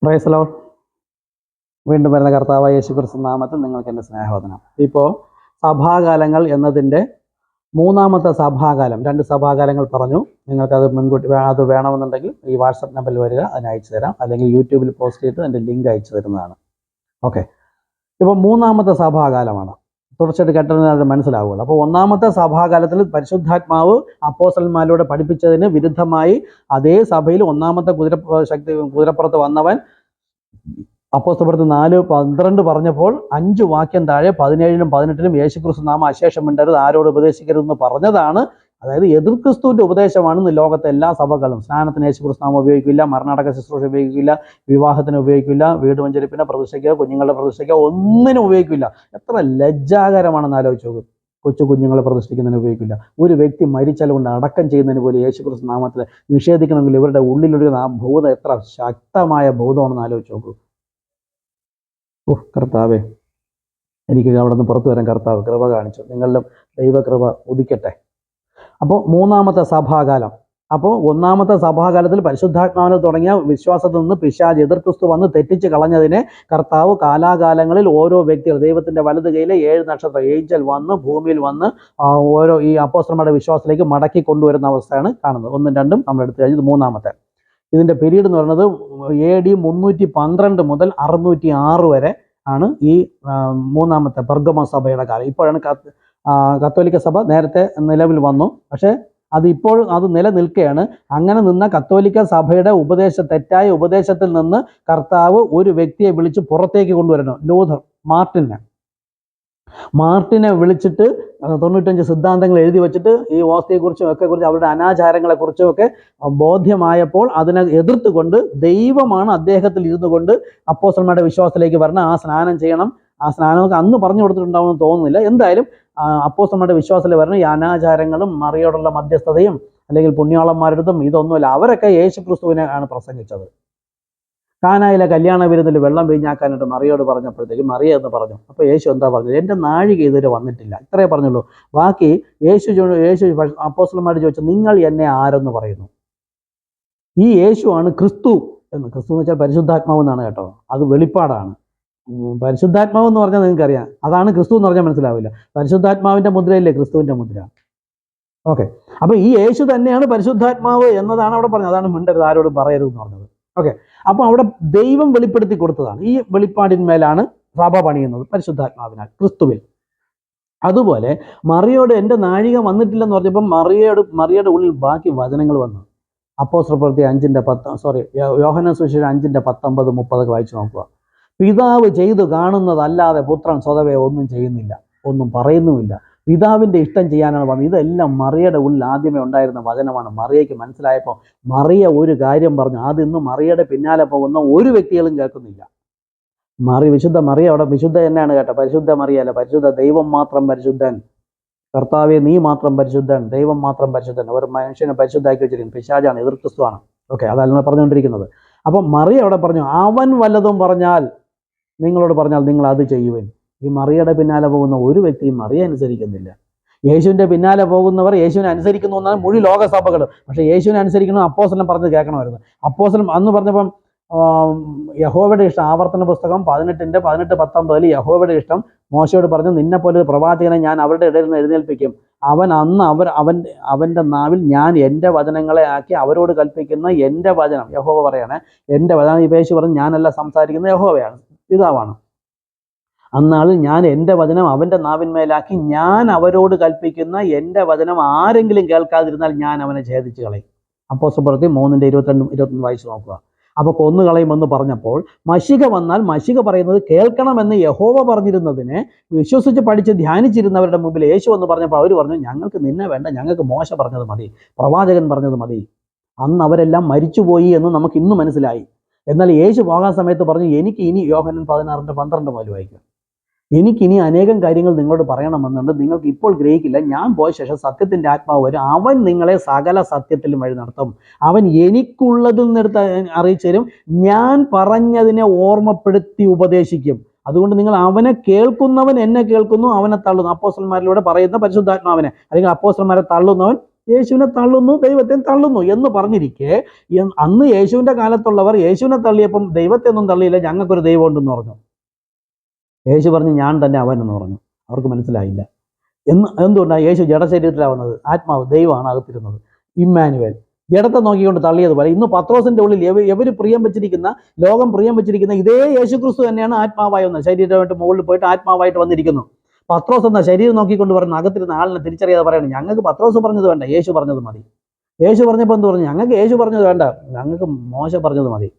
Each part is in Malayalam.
Praise the Lord. വീണ്ടും വരുന്ന കർത്താവായ യേശുക്രിസ്തു നാമത്തിൽ നിങ്ങൾക്ക് എൻ്റെ സ്നേഹവന്ദനം. ഇപ്പോൾ സഭാകാലങ്ങൾ എന്നതിൻ്റെ മൂന്നാമത്തെ സഭാകാലം, 2 സഭാകാലങ്ങൾ പറഞ്ഞു. നിങ്ങൾക്കത് മുൻകൂട്ടി അത് വേണമെന്നുണ്ടെങ്കിൽ ഈ വാട്സപ്പ് നമ്പറിൽ വരിക, അതിന് അയച്ചു തരാം. അല്ലെങ്കിൽ യൂട്യൂബിൽ പോസ്റ്റ് ചെയ്ത് എൻ്റെ ലിങ്ക് അയച്ചു തരുന്നതാണ്. ഓക്കെ, ഇപ്പോൾ മൂന്നാമത്തെ സഭാകാലമാണ്. തുടർച്ചയായിട്ട് കേട്ടതിന് അത് മനസ്സിലാവുകയുള്ളൂ. അപ്പോൾ ഒന്നാമത്തെ സഭാകാലത്തിൽ പരിശുദ്ധാത്മാവ് അപ്പോസ്തലന്മാരിലൂടെ പഠിപ്പിച്ചതിന് വിരുദ്ധമായി അതേ സഭയിൽ ഒന്നാമത്തെ കുതിരപ്പുറത്ത് വന്നവൻ അപ്പോസ്തലപ്രവൃത്തി 4:12 പറഞ്ഞപ്പോൾ 5 വാക്യം താഴെ 17-ലും 18-ലും യേശുക്രിസ്തു നാമം അശേഷം മിണ്ടരുത്, ആരോട് ഉപദേശിക്കരുതെന്ന് പറഞ്ഞതാണ്. അതായത് എതിർ ക്രിസ്തുവിൻ്റെ ഉപദേശമാണ് ലോകത്തെ എല്ലാ സഭകളും. സ്നാനത്തിന് യേശുക്രിസ്തു നാമം ഉപയോഗിക്കില്ല, മരണാടക ശുശ്രൂഷ ഉപയോഗിക്കില്ല, വിവാഹത്തിന് ഉപയോഗിക്കില്ല, വീട് വഞ്ചരിപ്പിന്, പ്രതിഷ്ഠയ്ക്ക്, കുഞ്ഞുങ്ങളുടെ പ്രതിഷ്ഠയ്ക്ക് ഒന്നിനും ഉപയോഗിക്കില്ല. എത്ര ലജ്ജാകരമാണെന്ന് ആലോചിച്ച് നോക്കും. കൊച്ചു കുഞ്ഞുങ്ങളെ പ്രതിഷ്ഠിക്കുന്നതിന് ഉപയോഗിക്കില്ല. ഒരു വ്യക്തി മരിച്ചാൽ കൊണ്ട് അടക്കം ചെയ്യുന്നതിന് പോലും യേശുക്രിസ്തു നാമത്തിൽ നിഷേധിക്കണമെങ്കിൽ ഇവരുടെ ഉള്ളിലൊരു ആ ഭൂതം എത്ര ശക്തമായ ഭൂതമാണെന്ന് ആലോചിച്ച് നോക്കൂ. കർത്താവേ, എനിക്ക് അവിടെ നിന്ന് പുറത്തു വരാൻ കർത്താവ് കൃപ കാണിച്ചു. നിങ്ങളുടെ ദൈവകൃപ ഉദിക്കട്ടെ. അപ്പോൾ മൂന്നാമത്തെ സഭാകാലം. അപ്പോൾ ഒന്നാമത്തെ സഭാകാലത്തിൽ പരിശുദ്ധാത്മാവിനെ തുടങ്ങിയ വിശ്വാസത്തിൽ നിന്ന് പിശാച് എതിർ ക്രിസ്തു വന്ന് തെറ്റിച്ച് കളഞ്ഞതിനെ കർത്താവ് കാലാകാലങ്ങളിൽ ഓരോ വ്യക്തികൾ ദൈവത്തിൻ്റെ വലത് കൈയിലെ 7 നക്ഷത്രം ഏഞ്ചൽ വന്ന് ഭൂമിയിൽ വന്ന് ഓരോ ഈ അപ്പോസ്തലന്മാരുടെ വിശ്വാസത്തിലേക്ക് മടക്കി കൊണ്ടുവരുന്ന അവസ്ഥയാണ് കാണുന്നത്. 1ഉം 2ഉം നമ്മൾ എടുത്തു കഴിഞ്ഞത് മൂന്നാമത്തെ. ഇതിൻ്റെ പീരീഡ് എന്ന് പറയുന്നത് AD 312 മുതൽ 606 വരെ ആണ് ഈ മൂന്നാമത്തെ പെർഗമ സഭയുടെ കാലം. ഇപ്പോഴാണ് കത്തോലിക്ക സഭ നേരത്തെ നിലവിൽ വന്നു, പക്ഷേ ഇപ്പോൾ അത് നിലനിൽക്കുകയാണ്. അങ്ങനെ നിന്ന കത്തോലിക്ക സഭയുടെ തെറ്റായ ഉപദേശത്തിൽ നിന്ന് കർത്താവ് ഒരു വ്യക്തിയെ വിളിച്ച് പുറത്തേക്ക് കൊണ്ടുവരണം. ലൂഥർ മാർട്ടിനെ വിളിച്ചിട്ട് 95 സിദ്ധാന്തങ്ങൾ എഴുതി വെച്ചിട്ട് ഈ ഓസ്തിയെക്കുറിച്ചും കുറിച്ച് അവരുടെ അനാചാരങ്ങളെക്കുറിച്ചും ഒക്കെ ബോധ്യമായപ്പോൾ അതിനെ എതിർത്തുകൊണ്ട് ദൈവമാണ് അദ്ദേഹത്തിൽ ഇരുന്നു കൊണ്ട് അപ്പോസ്തലന്മാരുടെ വിശ്വാസത്തിലേക്ക് വരണം, ആ സ്നാനം ചെയ്യണം. ആ സ്നാനമൊക്കെ അന്ന് പറഞ്ഞു കൊടുത്തിട്ടുണ്ടാവുമെന്ന് തോന്നുന്നില്ല. എന്തായാലും അപ്പോസ്തലന്മാരുടെ വിശ്വാസത്തിൽ വരണം. ഈ അനാചാരങ്ങളും മറിയോടുള്ള മധ്യസ്ഥതയും അല്ലെങ്കിൽ പുണ്യാളന്മാരുടെതും ഇതൊന്നുമില്ല. അവരൊക്കെ യേശുക്രിസ്തുവിനെ ആണ് പ്രസംഗിച്ചത്. കാനായിലെ കല്യാണ വിരുന്നിൽ വെള്ളം വീഞ്ഞാക്കാനായിട്ട് മറിയോട് പറഞ്ഞപ്പോഴത്തേക്ക് മറിയ എന്ന് പറഞ്ഞു. അപ്പോൾ യേശു എന്താ പറഞ്ഞത്? എൻ്റെ നാഴിക ഇതുവരെ വന്നിട്ടില്ല, ഇത്രേ പറഞ്ഞുള്ളൂ. ബാക്കി യേശു അപ്പോസ്തലന്മാരോട് ചോദിച്ചു, നിങ്ങൾ എന്നെ ആരെന്ന് പറയുന്നു? ഈ യേശുവാണ് ക്രിസ്തു എന്ന്. ക്രിസ്തു എന്ന് വെച്ചാൽ പരിശുദ്ധാത്മാവ് എന്നാണ് കേട്ടോ, അത് വെളിപ്പാടാണ്. പരിശുദ്ധാത്മാവ് എന്ന് പറഞ്ഞാൽ നിങ്ങൾക്കറിയാം, അതാണ് ക്രിസ്തു എന്ന് പറഞ്ഞാൽ മനസ്സിലാവില്ല. പരിശുദ്ധാത്മാവിൻ്റെ മുദ്രയല്ലേ ക്രിസ്തുവിൻ്റെ മുദ്ര. ഓക്കെ, അപ്പോൾ ഈ യേശു തന്നെയാണ് പരിശുദ്ധാത്മാവ് എന്നതാണ് അവിടെ പറഞ്ഞത്. അതാണ് മിണ്ടരുത്, ആരോടും പറയരുത് എന്ന് പറഞ്ഞത്. ഓക്കെ, അപ്പോൾ അവിടെ ദൈവം വെളിപ്പെടുത്തി കൊടുത്തതാണ്. ഈ വെളിപ്പാടിന്മേലാണ് സഭ പണിയുന്നത്, പരിശുദ്ധാത്മാവിനാൽ, ക്രിസ്തുവിൽ. അതുപോലെ മറിയോട് എൻ്റെ നാഴിക വന്നിട്ടില്ലെന്ന് പറഞ്ഞപ്പോൾ മറിയയുടെ ഉള്ളിൽ ബാക്കി വചനങ്ങൾ വന്നു. അപ്പോസ്തലപ്രവൃത്തി 5:10 യോഹന്നാൻ സുവിശേഷം 5:19, 30 വായിച്ചു നോക്കുക. പിതാവ് ചെയ്തു കാണുന്നതല്ലാതെ പുത്രൻ സ്വതവേ ഒന്നും ചെയ്യുന്നില്ല, ഒന്നും പറയുന്നുമില്ല. പിതാവിൻ്റെ ഇഷ്ടം ചെയ്യാനാണ് വന്നത്. ഇതെല്ലാം മറിയയുടെ ഉള്ളിൽ ആദ്യമേ ഉണ്ടായിരുന്ന വചനമാണ്. മറിയയ്ക്ക് മനസ്സിലായപ്പോൾ മറിയ ഒരു കാര്യം പറഞ്ഞു. അതിന്ന് മറിയയുടെ പിന്നാലെ പോകുന്ന ഒരു വ്യക്തികളും കേൾക്കുന്നില്ല. വിശുദ്ധ മറിയ അവിടെ വിശുദ്ധ തന്നെയാണ് കേട്ടോ, പരിശുദ്ധ മറിയല്ല, പരിശുദ്ധ. ദൈവം മാത്രം പരിശുദ്ധൻ. കർത്താവേ, നീ മാത്രം പരിശുദ്ധൻ, ദൈവം മാത്രം പരിശുദ്ധൻ. ഒരു മനുഷ്യനെ പരിശുദ്ധാക്കി വെച്ചിരിക്കുന്നു. പിശാചാണ്, എതിർ ക്രിസ്തുവാണ്. ഓക്കെ, അതല്ല പറഞ്ഞുകൊണ്ടിരിക്കുന്നത്. അപ്പം മറിയ അവിടെ പറഞ്ഞു, അവൻ വല്ലതും പറഞ്ഞാൽ, നിങ്ങളോട് പറഞ്ഞാൽ നിങ്ങൾ അത് ചെയ്യുവൻ. ഈ മറിയയുടെ പിന്നാലെ പോകുന്ന ഒരു വ്യക്തിയും മറിയ അനുസരിക്കുന്നില്ല. യേശുവിൻ്റെ പിന്നാലെ പോകുന്നവർ യേശുവിനെ അനുസരിക്കുന്നു എന്നാണ് മുഴു ലോകസഭകൾ. പക്ഷേ യേശുവിനെ അനുസരിക്കണം അപ്പോസ്തലൻ പറഞ്ഞത് കേൾക്കണമായിരുന്നു. അപ്പോസ്തലൻ അന്ന് പറഞ്ഞപ്പം യഹോവയുടെ ഇഷ്ടം, ആവർത്തന പുസ്തകം 18:19 യഹോവയുടെ ഇഷ്ടം മോശയോട് പറഞ്ഞു, നിന്നെപ്പോലെ ഒരു പ്രവാചകനെ ഞാൻ അവരുടെ ഇടയിൽ നിന്ന് എഴുന്നേൽപ്പിക്കും. അവൻ്റെ നാവിൽ ഞാൻ എൻ്റെ വചനങ്ങളെ ആക്കി അവരോട് കൽപ്പിക്കുന്ന എൻ്റെ വചനം. യഹോവ പറയാണ് എൻ്റെ വചനം. ഈ യേശു പറഞ്ഞു, ഞാനല്ല സംസാരിക്കുന്നത്, യഹോവയാണ്, പിതാവാണ്. അന്നാളിൽ ഞാൻ എൻ്റെ വചനം അവൻ്റെ നാവിന്മേലാക്കി ഞാൻ അവരോട് കൽപ്പിക്കുന്ന എൻ്റെ വചനം ആരെങ്കിലും കേൾക്കാതിരുന്നാൽ ഞാൻ അവനെ ഛേദിച്ച് കളയും. അപ്പോസ്തലപ്രവൃത്തി 3:22-23 വായിച്ചു നോക്കുക. അപ്പോൾ കൊന്നുകളയുമെന്ന് പറഞ്ഞപ്പോൾ മശിക വന്നാൽ മശിക പറയുന്നത് കേൾക്കണമെന്ന് യഹോവ പറഞ്ഞിരുന്നതിനെ വിശ്വസിച്ച് പഠിച്ച് ധ്യാനിച്ചിരുന്നവരുടെ മുമ്പിൽ യേശു എന്ന് പറഞ്ഞപ്പോൾ അവർ പറഞ്ഞു, ഞങ്ങൾക്ക് നിന്നെ വേണ്ട, ഞങ്ങൾക്ക് മോശ പറഞ്ഞത് മതി, പ്രവാചകൻ പറഞ്ഞത് മതി. അന്ന് അവരെല്ലാം മരിച്ചുപോയി എന്ന് നമുക്ക് ഇന്ന് മനസ്സിലായി. എന്നാൽ യേശു പോകാൻ സമയത്ത് പറഞ്ഞു, എനിക്ക് ഇനി യോഹന്നാൻ 16:12 മുതൽ വായിക്കുക, എനിക്കിനി അനേകം കാര്യങ്ങൾ നിങ്ങളോട് പറയണമെന്നുണ്ട്, നിങ്ങൾക്ക് ഇപ്പോൾ ഗ്രഹിക്കില്ല. ഞാൻ പോയ ശേഷം സത്യത്തിൻ്റെ ആത്മാവ് വരും, അവൻ നിങ്ങളെ സകല സത്യത്തിലും വഴി നടത്തും. അവൻ എനിക്കുള്ളതിൽ നിന്നെടുത്ത് അറിയിച്ചു തരും, ഞാൻ പറഞ്ഞതിനെ ഓർമ്മപ്പെടുത്തി ഉപദേശിക്കും. അതുകൊണ്ട് നിങ്ങൾ അവനെ കേൾക്കുന്നവൻ എന്നെ കേൾക്കുന്നു, അവനെ തള്ളുന്നു. അപ്പോസ്തലന്മാരിലൂടെ പറയുന്ന പരിശുദ്ധാത്മാവിനെ, അല്ലെങ്കിൽ അപ്പോസ്തലന്മാരെ തള്ളുന്നവൻ യേശുവിനെ തള്ളുന്നു, ദൈവത്തെ തള്ളുന്നു എന്ന് പറഞ്ഞിരിക്കെ അന്ന് യേശുവിൻ്റെ കാലത്തുള്ളവർ യേശുവിനെ തള്ളിയപ്പം ദൈവത്തെ ഒന്നും തള്ളിയില്ല, ഞങ്ങൾക്കൊരു ദൈവം ഉണ്ടെന്ന് പറഞ്ഞു. യേശു പറഞ്ഞു ഞാൻ തന്നെ അവൻ എന്ന് പറഞ്ഞു. അവർക്ക് മനസ്സിലായില്ല. എന്തുകൊണ്ടാണ് യേശു ജഡശരീരത്തിലാവുന്നത്? ആത്മാവ്, ദൈവമാണ് അകത്തിരുന്നത്. ഇമ്മാനുവേൽ ജഡത്തെ നോക്കിക്കൊണ്ട് തള്ളിയതുപോലെ ഇന്ന് പത്രോസിന്റെ ഉള്ളിൽ എവര് പ്രിയം വെച്ചിരിക്കുന്ന, ലോകം പ്രിയം വെച്ചിരിക്കുന്ന ഇതേ യേശു ക്രിസ്തു തന്നെയാണ് ആത്മാവായി വന്നത്. ശരീരമായിട്ട് മുകളിൽ പോയിട്ട് ആത്മാവായിട്ട് വന്നിരിക്കുന്നു. പത്രോസ് എന്ന ശരീരം നോക്കിക്കൊണ്ട് പറയുന്ന അകത്തിരുന്ന ആളിനെ തിരിച്ചറിയാതെ പറയണം ഞങ്ങൾക്ക് പത്രോസ് പറഞ്ഞത് വേണ്ട, യേശു പറഞ്ഞത് മതി. യേശു പറഞ്ഞപ്പോൾ എന്ത് പറഞ്ഞു? ഞങ്ങൾക്ക് യേശു പറഞ്ഞത് വേണ്ട, ഞങ്ങൾക്ക് മോശ പറഞ്ഞത് മതി.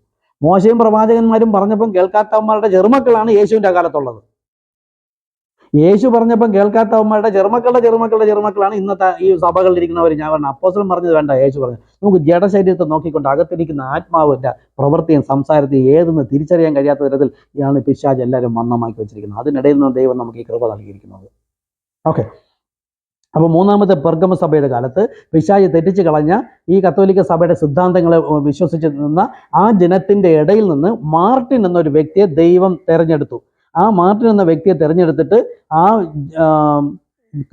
മോശയും പ്രവാചകന്മാരും പറഞ്ഞപ്പം കേൾക്കാത്തവന്മാരുടെ ചെറുമക്കളാണ് യേശുവിൻ്റെ കാലത്തുള്ളത്. യേശു പറഞ്ഞപ്പം കേൾക്കാത്തവന്മാരുടെ ചെറുമക്കളുടെ ഇന്നത്തെ ഈ സഭകളിലിരിക്കുന്നവർ. ഞാൻ പറഞ്ഞു അപ്പോസ്തലൻ പറഞ്ഞത് വേണ്ട, യേശു പറഞ്ഞു. നമുക്ക് ജഡശരീരത്തെ നോക്കിക്കൊണ്ട് അകത്തിരിക്കുന്ന ആത്മാവിൻ്റെ പ്രവൃത്തിയും സംസാരത്തെയും ഏതെന്ന് തിരിച്ചറിയാൻ കഴിയാത്ത തരത്തിൽ ഇയാണ് പിശാച് എല്ലാവരും മന്ദമാക്കി വെച്ചിരിക്കുന്നത്. അതിനിടയിൽ നിന്ന് ദൈവം നമുക്ക് ഈ കൃപ നൽകിയിരിക്കുന്നത്. ഓക്കെ, അപ്പോൾ മൂന്നാമത്തെ പെർഗമ സഭയുടെ കാലത്ത് പിശാച് തെറ്റിച്ച് കളഞ്ഞ ഈ കത്തോലിക്ക സഭയുടെ സിദ്ധാന്തങ്ങളെ വിശ്വസിച്ച് നിന്ന ആ ജനത്തിൻ്റെ ഇടയിൽ നിന്ന് മാർട്ടിൻ എന്നൊരു വ്യക്തിയെ ദൈവം തെരഞ്ഞെടുത്തു. ആ മാർട്ടിൻ എന്ന വ്യക്തിയെ തിരഞ്ഞെടുത്തിട്ട് ആ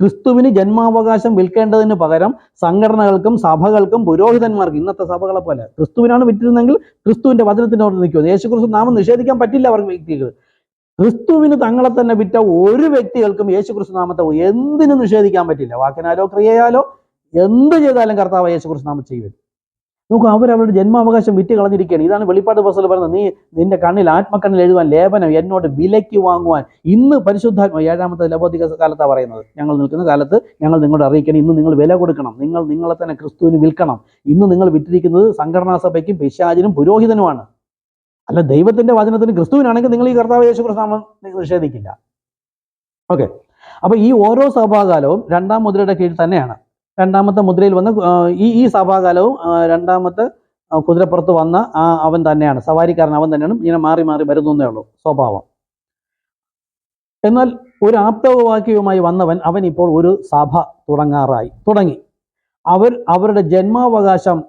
ക്രിസ്തുവിന് ജന്മാവകാശം വിൽക്കേണ്ടതിന് പകരം സംഘടനകൾക്കും സഭകൾക്കും പുരോഹിതന്മാർക്കും, ഇന്നത്തെ സഭകളെ പോലെ ക്രിസ്തുവിനാണ് വിറ്റിരുന്നെങ്കിൽ ക്രിസ്തുവിന്റെ വചനത്തിനോട് നിൽക്കുമോ? യേശു ക്രിസ്തു നാമം നിഷേധിക്കാൻ പറ്റില്ല അവർക്ക് വ്യക്തികൾ. ക്രിസ്തുവിന് തങ്ങളെ തന്നെ വിറ്റ ഒരു വ്യക്തികൾക്കും യേശു ക്രിസ്തു നാമത്തെ എന്തിനും നിഷേധിക്കാൻ പറ്റില്ല. വാക്കിനാലോ ക്രിയയാലോ എന്ത് ചെയ്താലും കർത്താവ് യേശു ക്രിസ്തു നാമം ചെയ്യുമല്ലോ. നോക്കൂ, അവരവരുടെ ജന്മാവകാശം വിറ്റ് കളഞ്ഞിരിക്കുകയാണ്. ഇതാണ് വെളിപ്പാട് പുസ്തകത്തിൽ പറയുന്നത്, നീ നിന്റെ കണ്ണിൽ ആത്മക്കണ്ണിൽ എഴുതുവാൻ ലേപനം എന്നോട് വിലയ്ക്ക് വാങ്ങുവാൻ. ഇന്ന് പരിശുദ്ധാത്മ 7-ാമത്തെ ലവോദിക കാലത്താണ് പറയുന്നത്. ഞങ്ങൾ നിൽക്കുന്ന കാലത്ത് ഞങ്ങൾ നിങ്ങളോട് അറിയിക്കണം, ഇന്ന് നിങ്ങൾ വില കൊടുക്കണം, നിങ്ങൾ നിങ്ങളെ തന്നെ ക്രിസ്തുവിന് വിൽക്കണം. ഇന്ന് നിങ്ങൾ വിറ്റിരിക്കുന്നത് സംഘടനാ സഭയ്ക്കും പിശാചിനും പുരോഹിതനുമാണ്. അല്ല, ദൈവത്തിന്റെ വചനത്തിന് ക്രിസ്തുവിനാണെങ്കിൽ നിങ്ങൾ ഈ കർത്താവ് യേശു ക്രിസ്തു നാമം നിഷേധിക്കില്ല. ഓക്കെ, അപ്പൊ ഈ ഓരോ സഭാകാലവും 2-ാം മുദ്രയുടെ കീഴിൽ തന്നെയാണ്. 2-ാമത്തെ മുദ്രയിൽ വന്ന് ഈ സഭാകാലവും 2-ാമത്തെ കുതിരപ്പുറത്ത് വന്ന അവൻ തന്നെയാണ്, സവാരിക്കാരൻ അവൻ തന്നെയാണ്. ഇങ്ങനെ മാറി മാറി വരുന്നേ ഉള്ളൂ സ്വഭാവം. എന്നാൽ ഒരു ആപ്തവാക്യവുമായി വന്നവൻ അവൻ ഇപ്പോൾ ഒരു സഭ തുടങ്ങി. അവരുടെ ജന്മാവകാശം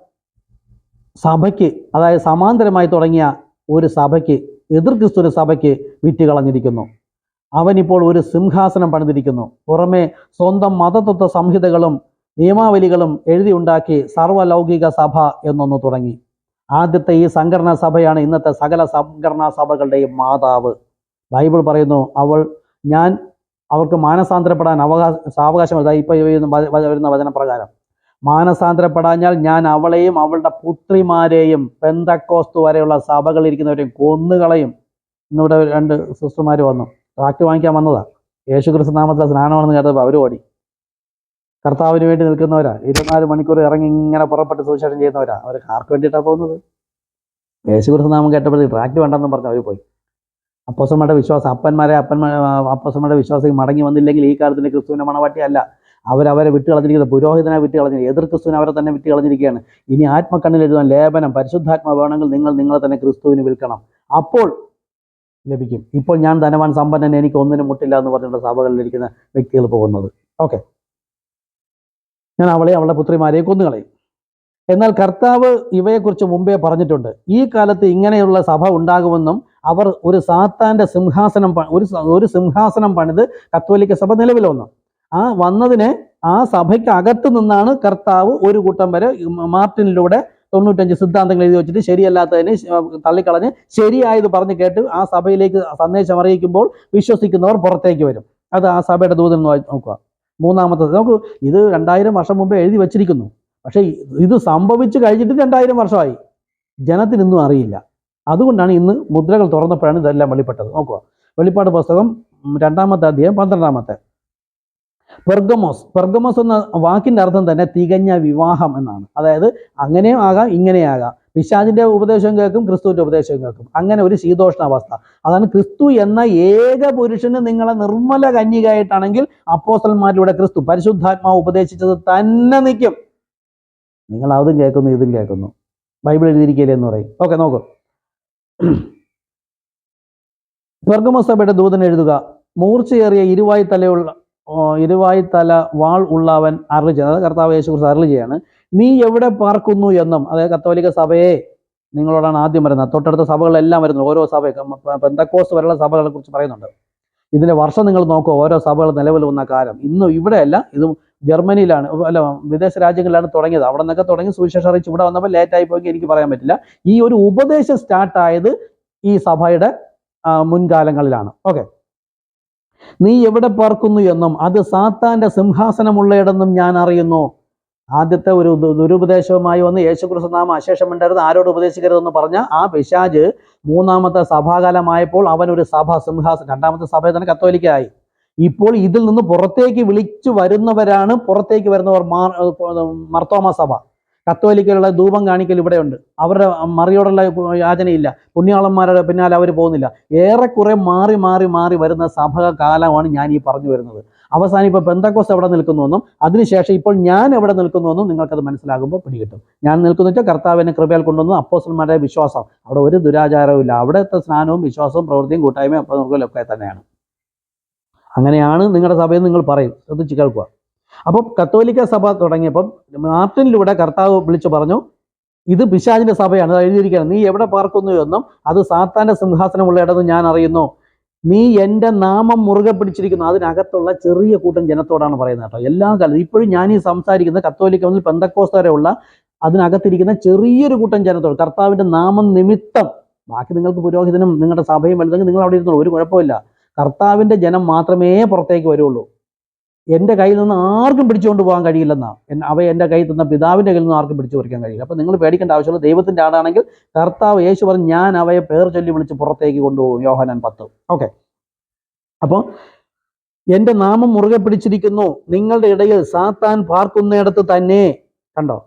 സഭയ്ക്ക്, അതായത് സമാന്തരമായി തുടങ്ങിയ ഒരു സഭയ്ക്ക്, എതിർ ക്രിസ്തുവിന്റെ സഭയ്ക്ക് വിറ്റുകളഞ്ഞിരിക്കുന്നു. അവനിപ്പോൾ ഒരു സിംഹാസനം പണിതിരിക്കുന്നു. പുറമെ സ്വന്തം മതതത്വ സംഹിതകളും നിയമാവലികളും എഴുതിയുണ്ടാക്കി സർവ്വലൗകിക സഭ എന്നൊന്ന് തുടങ്ങി. ആദ്യത്തെ ഈ സംഘടനാ സഭയാണ് ഇന്നത്തെ സകല സംഘടനാ സഭകളുടെയും മാതാവ്. ബൈബിൾ പറയുന്നു, അവർക്ക് മാനസാന്തരപ്പെടാൻ സാവകാശം. ഇപ്പോൾ വരുന്ന വചനപ്രകാരം, മാനസാന്തരപ്പെടാഞ്ഞാൽ ഞാൻ അവളെയും അവളുടെ പുത്രിമാരെയും പെന്തക്കോസ്തു വരെയുള്ള സഭകളിരിക്കുന്നവരെയും കൊന്നുകളയും. ഇന്നിവിടെ 2 സിസ്റ്റർമാർ വന്നു, ട്രാക്ട് വാങ്ങിക്കാൻ വന്നതാ. യേശു ക്രിസ്തു നാമത്തിലെ സ്നാനമാണെന്ന് കേട്ടപ്പോൾ അവർ ഓടി. കർത്താവിന് വേണ്ടി നിൽക്കുന്നവരാ, 24 മണിക്കൂർ ഇറങ്ങി ഇങ്ങനെ പുറപ്പെട്ട് സുവിശേഷം ചെയ്യുന്നവരാ. അവർ ആർക്ക് വേണ്ടിയിട്ടാണ് പോകുന്നത്? യേശു ക്രിസ്തു നാമം കേട്ടപ്പോഴത്തേക്ക് ട്രാക്ട് വേണ്ടെന്നും പറഞ്ഞ് അവർ പോയി. അപ്പോസ്തലന്മാരുടെ വിശ്വാസം, അപ്പോസ്തലന്മാരുടെ വിശ്വാസം മടങ്ങി വന്നില്ലെങ്കിൽ ഈ കാലത്തിന്റെ ക്രിസ്തുവിന്റെ മണവാട്ടിയല്ല. അവരെ വിട്ട് കളഞ്ഞിരിക്കുന്നത്, പുരോഹിതനെ വിട്ട് കളഞ്ഞിരിക്കുക, എതിർ ക്രിസ്തുവിനെ അവരെ തന്നെ വിട്ട് കളഞ്ഞിരിക്കുകയാണ്. ഇനി ആത്മക്കണ്ണിൽ എഴുതാൻ ലേപനം, പരിശുദ്ധാത്മ വേണമെങ്കിൽ നിങ്ങളെ തന്നെ ക്രിസ്തുവിന് വിൽക്കണം, അപ്പോൾ ലഭിക്കും. ഇപ്പോൾ ഞാൻ ധനവാൻ സമ്പന്നൻ, എനിക്ക് ഒന്നിനും മുട്ടില്ല എന്ന് പറഞ്ഞിട്ടുള്ള സഭകളിലിരിക്കുന്ന വ്യക്തികൾ പോകുന്നത്. ഓക്കെ, ഞാൻ അവളുടെ പുത്രിമാരെയും കൊന്നുകളയും. എന്നാൽ കർത്താവ് ഇവയെക്കുറിച്ച് മുമ്പേ പറഞ്ഞിട്ടുണ്ട്. ഈ കാലത്ത് ഇങ്ങനെയുള്ള സഭ ഉണ്ടാകുമെന്നും അവർ ഒരു സാത്താന്റെ സിംഹാസനം പണിത് കത്തോലിക്ക സഭ നിലവിൽ വന്നു. വന്നതിനെ ആ സഭയ്ക്ക് അകത്ത് നിന്നാണ് കർത്താവ് ഒരു കൂട്ടം വരെ മാർട്ടിനിലൂടെ 95 സിദ്ധാന്തങ്ങൾ എഴുതി വെച്ചിട്ട് ശരിയല്ലാത്തതിനെ തള്ളിക്കളഞ്ഞ് ശരിയായത് പറഞ്ഞ് കേട്ട് ആ സഭയിലേക്ക് സന്ദേശം അറിയിക്കുമ്പോൾ വിശ്വസിക്കുന്നവർ പുറത്തേക്ക് വരും. അത് ആ സഭയുടെ ദൂതൻ നോക്കുക. മൂന്നാമത്തത് നോക്കൂ, ഇത് 2000 വർഷം മുമ്പേ എഴുതി വച്ചിരിക്കുന്നു. പക്ഷേ ഇത് സംഭവിച്ചു കഴിഞ്ഞിട്ട് 2000 വർഷമായി, ജനത്തിനൊന്നും അറിയില്ല. അതുകൊണ്ടാണ് ഇന്ന് മുദ്രകൾ തുറന്നപ്പോഴാണ് ഇതെല്ലാം വെളിപ്പെട്ടത്. നോക്കുക, വെളിപ്പാട് പുസ്തകം 2-ാമത്തെ അധ്യായം 12-ാമത്തെ. പെർഗമോസ് എന്ന വാക്കിന്റെ അർത്ഥം തന്നെ തികഞ്ഞ വിവാഹം എന്നാണ്. അതായത് അങ്ങനെയും ആകാം ഇങ്ങനെയും ആകാം. പിശാചിന്റെ ഉപദേശം കേൾക്കും, ക്രിസ്തുവിന്റെ ഉപദേശം കേൾക്കും. അങ്ങനെ ഒരു ശീതോഷ്ണാവസ്ഥ. അതാണ് ക്രിസ്തു എന്ന ഏക പുരുഷന് നിങ്ങളെ നിർമ്മല കന്യകയായിട്ടാണെങ്കിൽ അപ്പോസ്തലന്മാരിലൂടെ ക്രിസ്തു പരിശുദ്ധാത്മാവ് ഉപദേശിച്ചത് തന്നെ നിൽക്കും. നിങ്ങൾ അതും കേൾക്കുന്നു ഇതും കേൾക്കുന്നു, ബൈബിൾ എഴുതിയിരിക്കില്ലേ എന്ന് പറയും. ഓക്കെ, നോക്കൂ, പെർഗമോസ് സഭയുടെ ദൂതൻ എഴുതുക, മൂർച്ചയേറിയ ഇരുവായി തല വാൾ ഉള്ളവൻ അരുളി ചെയ്യുന്നത്, അതായത് കർത്താവ് യേശു ക്രിസ്തു അരുളി ചെയ്യാണ്, നീ എവിടെ പാർക്കുന്നു എന്നും. അതായത് കത്തോലിക്ക സഭയെ നിങ്ങളോടാണ് ആദ്യം വരുന്നത്. തൊട്ടടുത്ത സഭകളെല്ലാം വരുന്നു. ഓരോ സഭ, പെന്തക്കോസ്ത് വരെയുള്ള സഭകളെ കുറിച്ച് പറയുന്നുണ്ട്. ഇതിന്റെ വർഷം നിങ്ങൾ നോക്കുക, ഓരോ സഭകൾ നിലവിൽ വന്ന കാലം. ഇന്നും ഇവിടെയല്ല, ഇത് ജർമ്മനിയിലാണ്, അല്ല വിദേശ രാജ്യങ്ങളിലാണ് തുടങ്ങിയത്. അവിടെ നിന്നൊക്കെ തുടങ്ങി സുവിശേഷം അറിയിച്ച് ഇവിടെ വന്നപ്പോൾ ലേറ്റായി പോയി എനിക്ക് പറയാൻ പറ്റില്ല. ഈ ഒരു ഉപദേശം സ്റ്റാർട്ടായത് ഈ സഭയുടെ മുൻകാലങ്ങളിലാണ്. ഓക്കെ, നീ എവിടെ പാർക്കുന്നു എന്നും അത് സാത്താന്റെ സിംഹാസനമുള്ളയിടെന്നും ഞാൻ അറിയുന്നു. ആദ്യത്തെ ഒരു ദുരുപദേശവുമായി വന്ന് യേശുക്രിസ്തു നാമം അശേഷം ഉണ്ടായിരുന്നു, ആരോട് ഉപദേശിക്കരുതെന്ന് പറഞ്ഞ ആ പിശാച് മൂന്നാമത്തെ സഭാകാലമായപ്പോൾ അവൻ ഒരു സഭ സിംഹാസനം, രണ്ടാമത്തെ സഭ തന്നെ കത്തോലിക്കായി. ഇപ്പോൾ ഇതിൽ നിന്ന് പുറത്തേക്ക് വിളിച്ചു വരുന്നവരാണ്, പുറത്തേക്ക് വരുന്നവർ മർത്തോമ സഭ. കത്തോലിക്കലുള്ള ധൂപം കാണിക്കൽ ഇവിടെയുണ്ട്, അവരുടെ മറിയോടുള്ള യാചനയില്ല, പുണ്യാളന്മാരുടെ പിന്നാലെ അവർ പോകുന്നില്ല. ഏറെക്കുറെ മാറി മാറി മാറി വരുന്ന സഭകാലമാണ് ഞാൻ ഈ പറഞ്ഞു വരുന്നത്. അവസാനം ഇപ്പോൾ പെന്തക്കോസ്ത് എവിടെ നിൽക്കുന്നുവെന്നും അതിനുശേഷം ഇപ്പോൾ ഞാൻ എവിടെ നിൽക്കുന്നുവെന്നും നിങ്ങൾക്കത് മനസ്സിലാകുമ്പോൾ പിടികിട്ടും. ഞാൻ നിൽക്കുന്നു വെച്ചാൽ കർത്താവിനെ കൃപയാൽ കൊണ്ടുവന്നു അപ്പോസ്തലന്മാരുടെ വിശ്വാസം, അവിടെ ഒരു ദുരാചാരവും ഇല്ല, അവിടുത്തെ സ്നാനവും വിശ്വാസവും പ്രവൃത്തിയും കൂട്ടായ്മയും ഒക്കെ തന്നെയാണ്. അങ്ങനെയാണ് നിങ്ങളുടെ സഭയിൽ നിങ്ങൾ പറയും, ശ്രദ്ധിച്ച് കേൾക്കുക. അപ്പം കത്തോലിക്ക സഭ തുടങ്ങിയപ്പം മാർട്ടിനിലൂടെ കർത്താവ് വിളിച്ചു പറഞ്ഞു, ഇത് പിശാചിന്റെ സഭയാണ്, അത് എഴുതിയിരിക്കുകയാണ്, നീ എവിടെ പാർക്കുന്നു എന്നും അത് സാത്താന്റെ സിംഹാസനമുള്ള ഇടമെന്ന് ഞാൻ അറിയുന്നു. നീ എൻ്റെ നാമം മുറുകെ പിടിച്ചിരിക്കുന്നു. അതിനകത്തുള്ള ചെറിയ കൂട്ടം ജനത്തോടാണ് പറയുന്നത് കേട്ടോ. എല്ലാ കാലത്തും ഇപ്പോഴും ഞാൻ ഈ സംസാരിക്കുന്ന കത്തോലിക്ക മുതൽ പെന്തക്കോസ്ത് വരെയുള്ള അതിനകത്തിരിക്കുന്ന ചെറിയൊരു കൂട്ടം ജനത്തോട് കർത്താവിൻ്റെ നാമം നിമിത്തം. ബാക്കി നിങ്ങൾക്ക് പുരോഹിതനും നിങ്ങളുടെ സഭയും വലുതെങ്കിൽ നിങ്ങൾ അവിടെ ഇരുന്നോളൂ, ഒരു കുഴപ്പമില്ല. കർത്താവിൻ്റെ ജനം മാത്രമേ പുറത്തേക്ക് വരുള്ളൂ. എൻ്റെ കയ്യിൽ നിന്ന് ആർക്കും പിടിച്ചുകൊണ്ട് പോകാൻ കഴിയില്ലെന്നാ, അവ എൻ്റെ കയ്യിൽ തന്ന പിതാവിൻ്റെ കയ്യിൽ നിന്ന് ആർക്കും പിടിച്ചു പറിക്കാൻ കഴിയില്ല. അപ്പം നിങ്ങൾ പേടിക്കേണ്ട ആവശ്യമില്ല. ദൈവത്തിൻ്റെ ആടാണെങ്കിൽ കർത്താവ് യേശു പറഞ്ഞ് ഞാൻ അവയെ പേർ ചൊല്ലി വിളിച്ച് പുറത്തേക്ക് കൊണ്ടുപോകും, യോഹന്നാൻ 10. ഓക്കെ, അപ്പോൾ എൻ്റെ നാമം മുറുകെ പിടിച്ചിരിക്കുന്നു, നിങ്ങളുടെ ഇടയിൽ സാത്താൻ പാർക്കുന്നിടത്ത് തന്നെ. കണ്ടോ,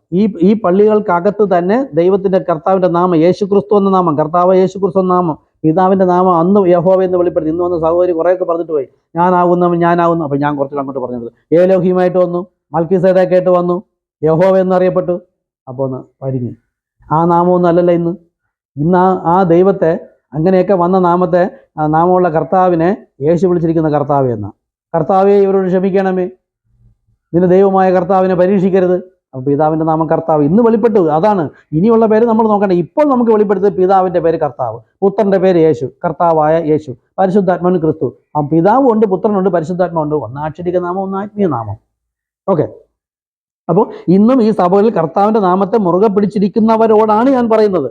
ഈ പള്ളികൾക്കകത്ത് തന്നെ ദൈവത്തിൻ്റെ കർത്താവിൻ്റെ നാമം, യേശുക്രിസ്തു എന്ന നാമം, കർത്താവ് യേശുക്രിസ്തു എന്ന നാമം, പിതാവിൻ്റെ നാമം അന്ന് യഹോവ എന്ന് വെളിപ്പെടുത്തി. ഇന്ന് വന്ന സഹോദരി കുറേയൊക്കെ പറഞ്ഞിട്ട് പോയി, ഞാനാകുന്നു. അപ്പം ഞാൻ കുറച്ചുകൂടെ അങ്ങോട്ട് പറഞ്ഞത് ഏലോഹിയുമായിട്ട് വന്നു, മൽക്കീസേദെക്കായിട്ട് വന്നു, യഹോവ എന്നറിയപ്പെട്ടു. അപ്പോൾ ഒന്ന് പരിങ്ങി. ആ നാമമൊന്നും അല്ലല്ലോ ഇന്ന് ആ ദൈവത്തെ, അങ്ങനെയൊക്കെ വന്ന നാമത്തെ, നാമമുള്ള കർത്താവിനെ യേശു വിളിച്ചിരിക്കുന്ന കർത്താവ് എന്ന. കർത്താവെ ഇവരോട് ക്ഷമിക്കണമേ, നിന്റെ ദൈവമായ കർത്താവിനെ പരീക്ഷിക്കരുത്. അപ്പോൾ പിതാവിൻ്റെ നാമം കർത്താവ് ഇന്ന് വെളിപ്പെട്ടു. അതാണ് ഇനിയുള്ള പേര് നമ്മൾ നോക്കണ്ട. ഇപ്പോൾ നമുക്ക് വെളിപ്പെടുത്തിയത് പിതാവിൻ്റെ പേര് കർത്താവ്, പുത്രൻ്റെ പേര് യേശു, കർത്താവായ യേശു, പരിശുദ്ധാത്മാവിന് ക്രിസ്തു. ആ പിതാവും ഉണ്ട്, പുത്രനുണ്ട്, പരിശുദ്ധാത്മാവുണ്ട്. ഒന്ന് ആക്ഷരിക നാമം, ഒന്ന് ആത്മീയ നാമം. ഓക്കെ, അപ്പോൾ ഇന്നും ഈ സഭകളിൽ കർത്താവിൻ്റെ നാമത്തെ മുറുകെ പിടിച്ചിരിക്കുന്നവരോടാണ് ഞാൻ പറയുന്നത്.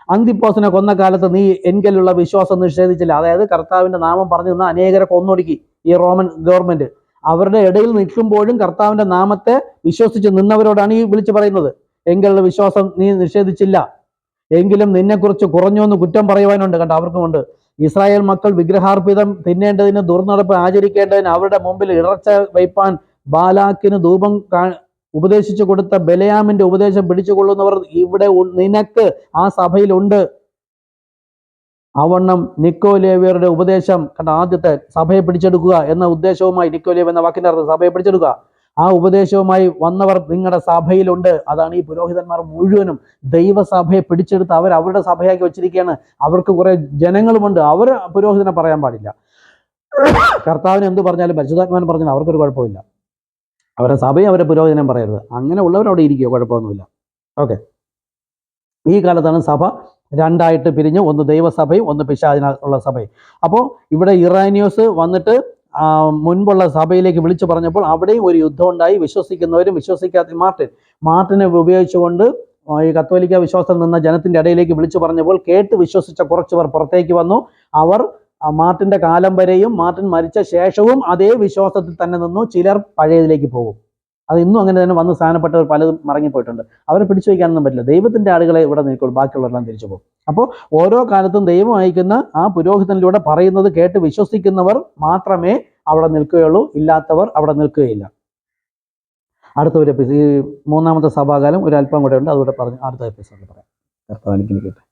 അന്തിപ്പോസിനെ കൊന്ന കാലത്ത് നീ എങ്കിലുള്ള വിശ്വാസം നിഷേധിച്ചില്ല. അതായത് കർത്താവിൻ്റെ നാമം പറഞ്ഞു നിന്ന് അനേകരെ കൊന്നൊടുക്കി ഈ റോമൻ ഗവൺമെന്റ്. അവരുടെ ഇടയിൽ നിൽക്കുമ്പോഴും കർത്താവിൻ്റെ നാമത്തെ വിശ്വസിച്ച് നിന്നവരോടാണ് ഈ വിളിച്ചു പറയുന്നത്. എങ്കിലുള്ള വിശ്വാസം നീ നിഷേധിച്ചില്ല, എങ്കിലും നിന്നെക്കുറിച്ച് കുറഞ്ഞു എന്ന് കുറ്റം പറയുവാനുണ്ട്. കണ്ടോ, അവർക്കുമുണ്ട്. ഇസ്രായേൽ മക്കൾ വിഗ്രഹാർപ്പിതം തിന്നേണ്ടതിന്, ദുർനടപ്പ് ആചരിക്കേണ്ടതിന്, അവരുടെ മുമ്പിൽ ഇടർച്ച വയ്പാൻ ബാലാക്കിന് ധൂപം ഉപദേശിച്ചു കൊടുത്ത ബലയാമിന്റെ ഉപദേശം പിടിച്ചുകൊള്ളുന്നവർ ഇവിടെ നിനക്ക് ആ സഭയിലുണ്ട്. അവണ്ണം നിക്കോലേവ്യരുടെ ഉപദേശം, കണ്ട, ആദ്യത്തെ സഭയെ പിടിച്ചെടുക്കുക എന്ന ഉദ്ദേശവുമായി, നിക്കോലേവ് എന്ന വാക്കിന്റെ അർത്ഥം സഭയെ പിടിച്ചെടുക്കുക, ആ ഉപദേശവുമായി വന്നവർ നിങ്ങളുടെ സഭയിലുണ്ട്. അതാണ് ഈ പുരോഹിതന്മാർ മുഴുവനും ദൈവസഭയെ പിടിച്ചെടുത്ത് അവരുടെ സഭയാക്കി വെച്ചിരിക്കുകയാണ്. അവർക്ക് കുറെ ജനങ്ങളുമുണ്ട്. അവർ പുരോഹിതനെ പറയാൻ പാടില്ല. കർത്താവിന് എന്ത് പറഞ്ഞാലും പരിശുദ്ധാത്മാവിന് പറഞ്ഞാലും അവർക്കൊരു കുഴപ്പമില്ല. അവരുടെ സഭയും അവരുടെ പുരോഹിതനം പറയരുത്. അങ്ങനെ ഉള്ളവരവിടെ ഇരിക്കുക, കുഴപ്പമൊന്നുമില്ല. ഓക്കെ, ഈ കാലത്താണ് സഭ രണ്ടായിട്ട് പിരിഞ്ഞ്, ഒന്ന് ദൈവസഭയും ഒന്ന് പിശാചിനുള്ള സഭയും. അപ്പോൾ ഇവിടെ ഇറാനിയോസ് വന്നിട്ട് മുൻപുള്ള സഭയിലേക്ക് വിളിച്ചു പറഞ്ഞപ്പോൾ അവിടെയും ഒരു യുദ്ധം ഉണ്ടായി. വിശ്വസിക്കുന്നവരും വിശ്വസിക്കാത്ത മാർട്ടിനെ ഉപയോഗിച്ചുകൊണ്ട് ഈ കത്തോലിക്ക വിശ്വാസത്തിൽ നിന്ന ജനത്തിൻ്റെ ഇടയിലേക്ക് വിളിച്ചു പറഞ്ഞപ്പോൾ കേട്ട് വിശ്വസിച്ച കുറച്ചുപേർ പുറത്തേക്ക് വന്നു. അവർ മാർട്ടിൻ്റെ കാലം വരെയും മാർട്ടിൻ മരിച്ച ശേഷവും അതേ വിശ്വാസത്തിൽ തന്നെ നിന്നു. ചിലർ പഴയതിലേക്ക് പോകും. അത് ഇന്നും അങ്ങനെ തന്നെ വന്ന് സ്ഥാനപ്പെട്ടവർ പലതും മറങ്ങിപ്പോയിട്ടുണ്ട്. അവരെ പിടിച്ചു വയ്ക്കാനൊന്നും പറ്റില്ല. ദൈവത്തിൻ്റെ ആളുകളെ ഇവിടെ നിൽക്കുള്ളൂ, ബാക്കിയുള്ളവരെല്ലാം തിരിച്ചു പോകും. അപ്പോൾ ഓരോ കാലത്തും ദൈവം അയക്കുന്ന ആ പുരോഹിതനിലൂടെ പറയുന്നത് കേട്ട് വിശ്വസിക്കുന്നവർ മാത്രമേ അവിടെ നിൽക്കുകയുള്ളൂ, ഇല്ലാത്തവർ അവിടെ നിൽക്കുകയില്ല. അടുത്ത ഒരു എപ്പിസോഡ്, ഈ മൂന്നാമത്തെ സഭാകാലം ഒരു അല്പം കൂടെ ഉണ്ട്, അതുകൂടെ പറഞ്ഞ് അടുത്ത എപ്പിസോഡിൽ പറയാം. കർത്താവ് അനുഗ്രഹിക്കട്ടെ.